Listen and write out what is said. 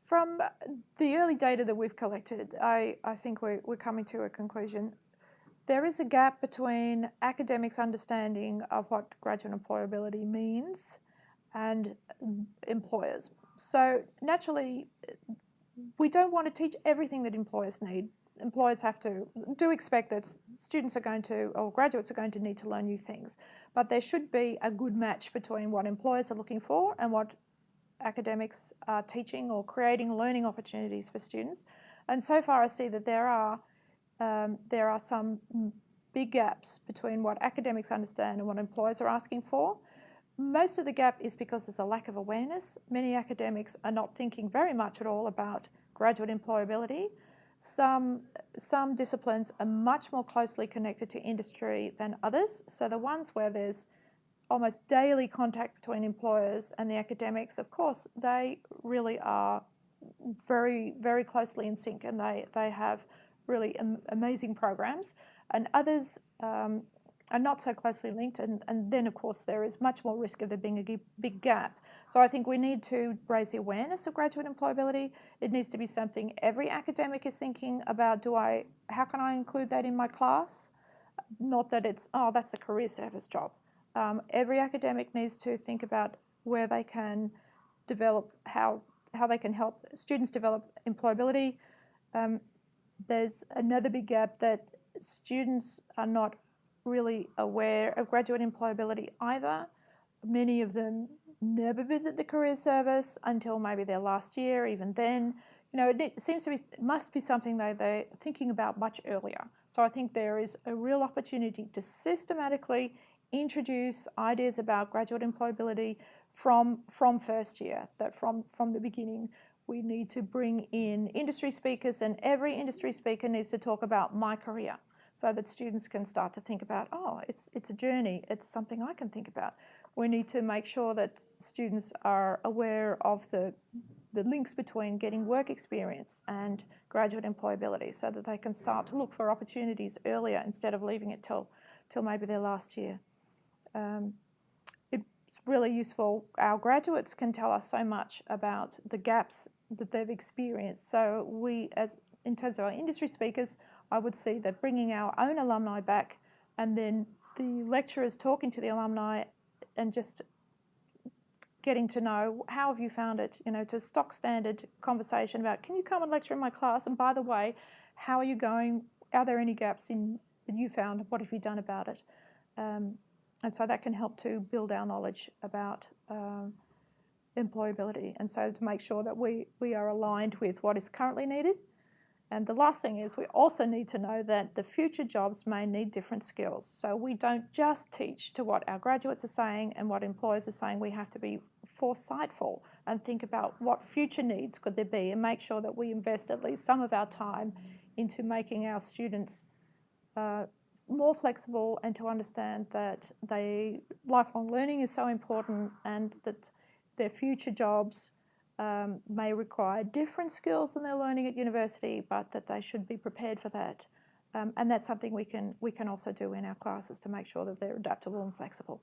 From the early data that we've collected, I think we're coming to a conclusion. There is a gap between academics' understanding of what graduate employability means and employers. So naturally, we don't want to teach everything that employers need. Employers do expect that students are going to, or graduates are going to need to learn new things. But there should be a good match between what employers are looking for and what academics are teaching or creating learning opportunities for students. And so far I see that there are some big gaps between what academics understand and what employers are asking for. Most of the gap is because there's a lack of awareness. Many academics are not thinking very much at all about graduate employability. Some disciplines are much more closely connected to industry than others. So the ones where there's almost daily contact between employers and the academics, of course, they really are very, very closely in sync, and they have really amazing programs. And others are not so closely linked, and then of course there is much more risk of there being a big gap. So I think we need to raise the awareness of graduate employability. It needs to be something every academic is thinking about. How can I include that in my class? Not that it's, oh, that's the career service job. Every academic needs to think about where they can develop, how they can help students develop employability. There's another big gap that students are not really aware of graduate employability either. Many of them never visit the career service until maybe their last year. Even then, it seems to be, it must be something they're thinking about much earlier. So I think there is a real opportunity to systematically introduce ideas about graduate employability from first year, that from the beginning. We need to bring in industry speakers, and every industry speaker needs to talk about my career, so that students can start to think about, oh, it's a journey, it's something I can think about. We need to make sure that students are aware of the links between getting work experience and graduate employability, so that they can start to look for opportunities earlier instead of leaving it till maybe their last year. It's really useful. Our graduates can tell us so much about the gaps that they've experienced. So in terms of our industry speakers, I would see that bringing our own alumni back, and then the lecturers talking to the alumni and just getting to know, how have you found it? To stock standard conversation about, can you come and lecture in my class? And by the way, how are you going? Are there any gaps that you found? What have you done about it? And so that can help to build our knowledge about employability, and so to make sure that we are aligned with what is currently needed. And the last thing is, we also need to know that the future jobs may need different skills. So we don't just teach to what our graduates are saying and what employers are saying. We have to be foresightful and think about what future needs could there be, and make sure that we invest at least some of our time into making our students more flexible, and to understand that lifelong learning is so important, and that their future jobs may require different skills than they're learning at university, but that they should be prepared for that. And that's something we can also do in our classes to make sure that they're adaptable and flexible.